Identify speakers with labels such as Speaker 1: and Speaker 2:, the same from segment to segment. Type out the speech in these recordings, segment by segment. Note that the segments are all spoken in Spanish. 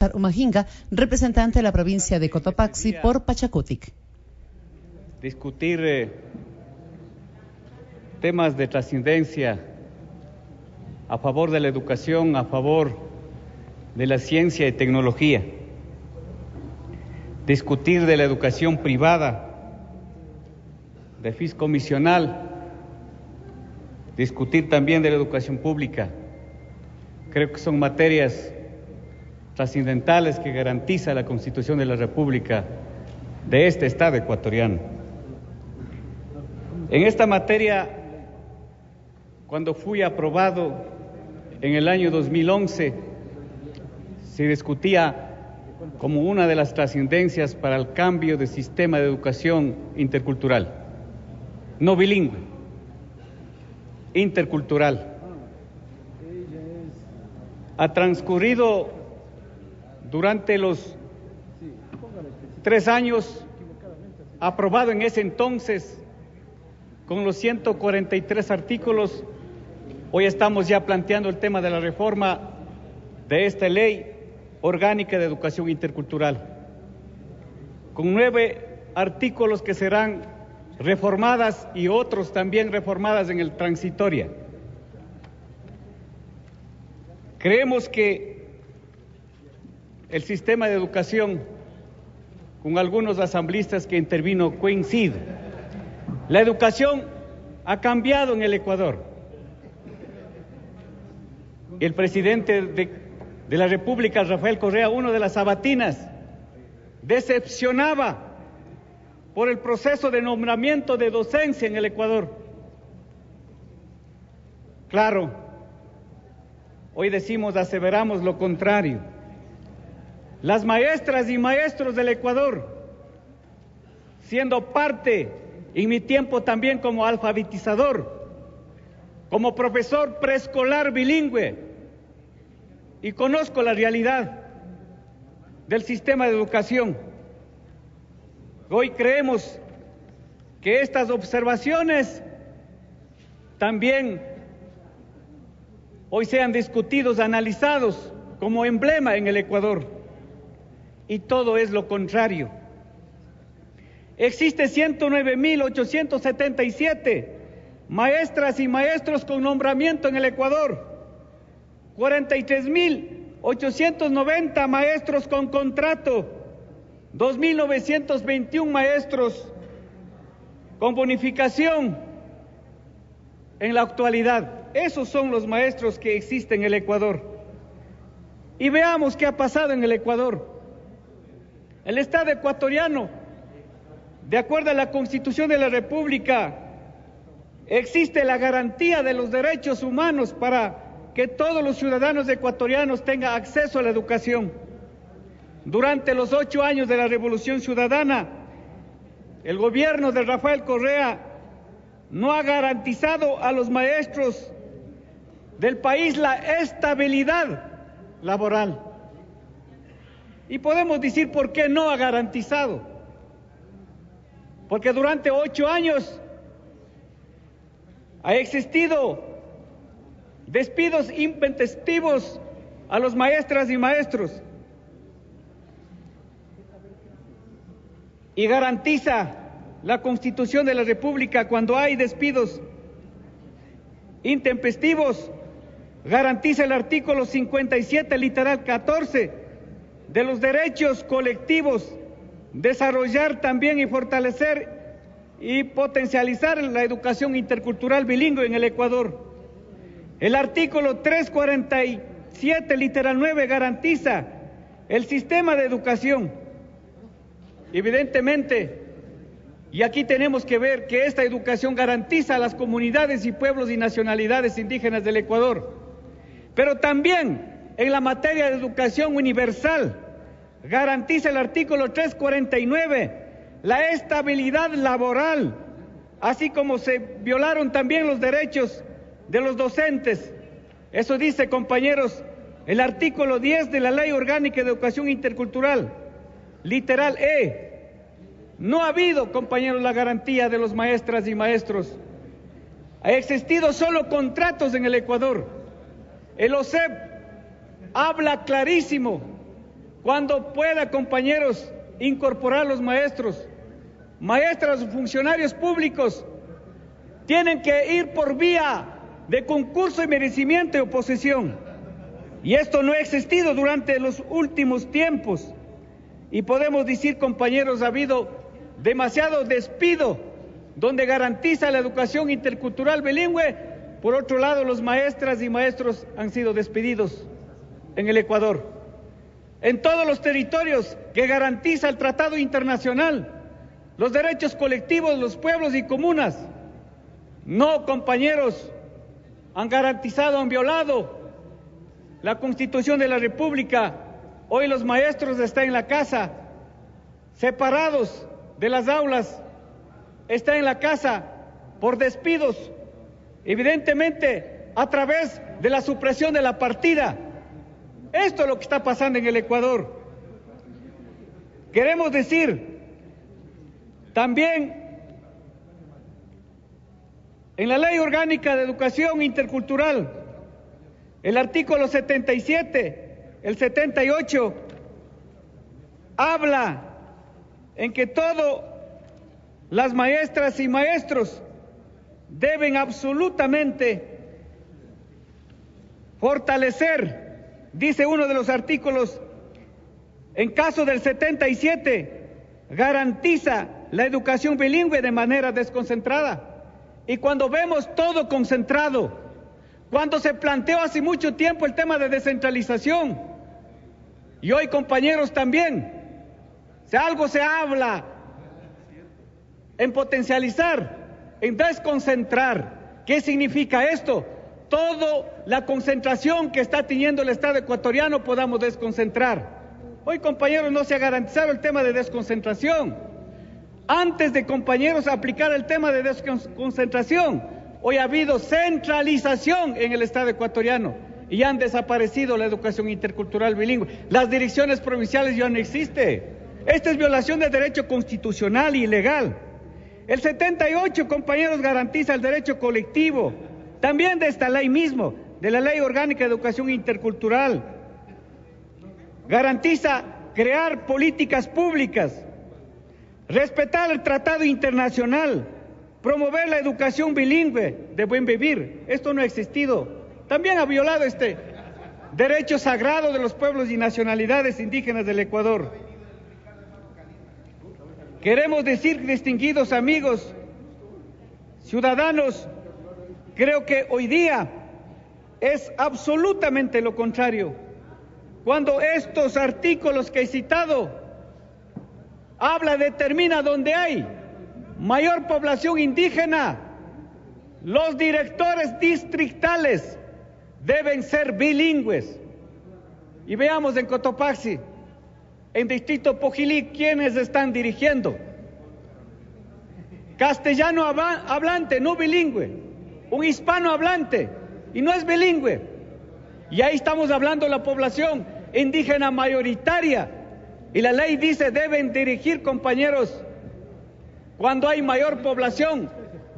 Speaker 1: César Umajinga, representante de la provincia de Cotopaxi por Pachacutic.
Speaker 2: Discutir temas de trascendencia a favor de la educación, a favor de la ciencia y tecnología. Discutir de la educación privada, de fiscomisional, discutir también de la educación pública. Creo que son materias trascendentales que garantiza la Constitución de la República de este Estado ecuatoriano. En esta materia, cuando fui aprobado en el año 2011, se discutía como una de las trascendencias para el cambio de sistema de educación intercultural, no bilingüe, intercultural. Ha transcurrido durante los 3 años, aprobado en ese entonces con los 143 artículos, hoy estamos ya planteando el tema de la reforma de esta ley orgánica de educación intercultural, con 9 artículos que serán reformadas y otros también reformadas en el transitoria. Creemos que el sistema de educación, con algunos asambleístas que intervino, coincide. La educación ha cambiado en el Ecuador. El presidente de la República, Rafael Correa, uno de las sabatinas, decepcionaba por el proceso de nombramiento de docencia en el Ecuador. Claro, hoy aseveramos lo contrario. Las maestras y maestros del Ecuador, siendo parte, en mi tiempo también como alfabetizador, como profesor preescolar bilingüe, y conozco la realidad del sistema de educación. Hoy creemos que estas observaciones también hoy sean discutidos, analizados como emblema en el Ecuador, y todo es lo contrario. Existe 109.877 maestras y maestros con nombramiento en el Ecuador, 43.890 maestros con contrato, 2.921 maestros con bonificación en la actualidad. Esos son los maestros que existen en el Ecuador. Y veamos qué ha pasado en el Ecuador. El Estado ecuatoriano, de acuerdo a la Constitución de la República, existe la garantía de los derechos humanos para que todos los ciudadanos ecuatorianos tengan acceso a la educación. Durante los 8 años de la Revolución Ciudadana, el gobierno de Rafael Correa no ha garantizado a los maestros del país la estabilidad laboral. Y podemos decir por qué no ha garantizado. Porque durante 8 años ha existido despidos intempestivos a los maestras y maestros. Y garantiza la Constitución de la República cuando hay despidos intempestivos, garantiza el artículo 57, literal 14, de los derechos colectivos, desarrollar también y fortalecer y potencializar la educación intercultural bilingüe en el Ecuador. El artículo 347, literal 9, garantiza el sistema de educación. Evidentemente, y aquí tenemos que ver que esta educación garantiza a las comunidades y pueblos y nacionalidades indígenas del Ecuador, pero también en la materia de educación universal garantiza el artículo 349 la estabilidad laboral, así como se violaron también los derechos de los docentes. Eso dice, compañeros, el artículo 10 de la Ley Orgánica de Educación Intercultural, literal E. No ha habido, compañeros, la garantía de los maestras y maestros. Ha existido solo contratos en el Ecuador. El OSEP habla clarísimo cuando pueda, compañeros, incorporar los maestros, maestras, funcionarios públicos, tienen que ir por vía de concurso y merecimiento y oposición. Y esto no ha existido durante los últimos tiempos. Y podemos decir, compañeros, ha habido demasiado despido donde garantiza la educación intercultural bilingüe. Por otro lado, los maestras y maestros han sido despedidos en el Ecuador. En todos los territorios que garantiza el Tratado Internacional, los derechos colectivos, los pueblos y comunas. No, compañeros, han garantizado, han violado la Constitución de la República. Hoy los maestros están en la casa, separados de las aulas, están en la casa por despidos, evidentemente a través de la supresión de la partida. Esto es lo que está pasando en el Ecuador. Queremos decir también en la Ley Orgánica de Educación Intercultural, el artículo 77, el 78, habla en que todas las maestras y maestros deben absolutamente fortalecer, dice uno de los artículos, en caso del 77, garantiza la educación bilingüe de manera desconcentrada. Y cuando vemos todo concentrado, cuando se planteó hace mucho tiempo el tema de descentralización, y hoy, compañeros, también, si algo se habla en potencializar, en desconcentrar, ¿qué significa esto? Toda la concentración que está teniendo el Estado ecuatoriano podamos desconcentrar. Hoy, compañeros, no se ha garantizado el tema de desconcentración. Antes de, compañeros, aplicar el tema de desconcentración, hoy ha habido centralización en el Estado ecuatoriano y han desaparecido la educación intercultural bilingüe. Las direcciones provinciales ya no existen. Esta es violación de derecho constitucional y legal. El 78, compañeros, garantiza el derecho colectivo, también de esta ley mismo, de la Ley Orgánica de Educación Intercultural. Garantiza crear políticas públicas, respetar el tratado internacional, promover la educación bilingüe de buen vivir. Esto no ha existido. También ha violado este derecho sagrado de los pueblos y nacionalidades indígenas del Ecuador. Queremos decir, distinguidos amigos, ciudadanos, creo que hoy día es absolutamente lo contrario. Cuando estos artículos que he citado determina donde hay mayor población indígena, los directores distritales deben ser bilingües. Y veamos en Cotopaxi, en Distrito Pojilí, ¿quiénes están dirigiendo? Castellano hablante, no bilingüe. Un hispano hablante, y no es bilingüe. Y ahí estamos hablando de la población indígena mayoritaria. Y la ley dice, deben dirigir, compañeros, cuando hay mayor población,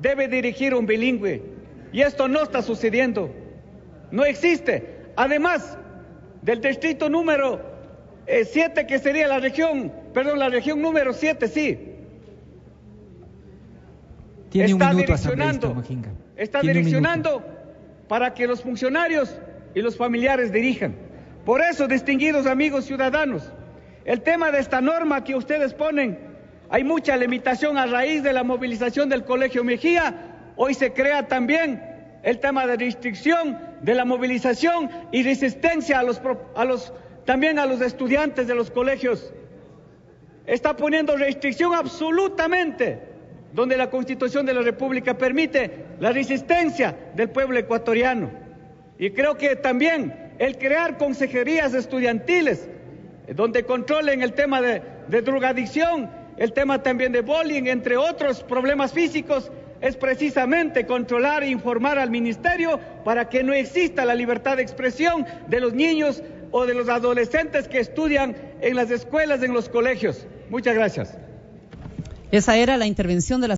Speaker 2: debe dirigir un bilingüe. Y esto no está sucediendo. No existe. Además del distrito número 7, que sería la región número 7, sí.
Speaker 3: Tiene un minuto, asambleísta Majinga.
Speaker 2: Está direccionando para que los funcionarios y los familiares dirijan. Por eso, distinguidos amigos ciudadanos, el tema de esta norma que ustedes ponen, hay mucha limitación a raíz de la movilización del Colegio Mejía. Hoy se crea también el tema de restricción de la movilización y resistencia también a los estudiantes de los colegios. Está poniendo restricción absolutamente, donde la Constitución de la República permite la resistencia del pueblo ecuatoriano. Y creo que también el crear consejerías estudiantiles, donde controlen el tema de drogadicción, el tema también de bullying, entre otros problemas físicos, es precisamente controlar e informar al ministerio para que no exista la libertad de expresión de los niños o de los adolescentes que estudian en las escuelas, en los colegios. Muchas gracias.
Speaker 1: Esa era la intervención de la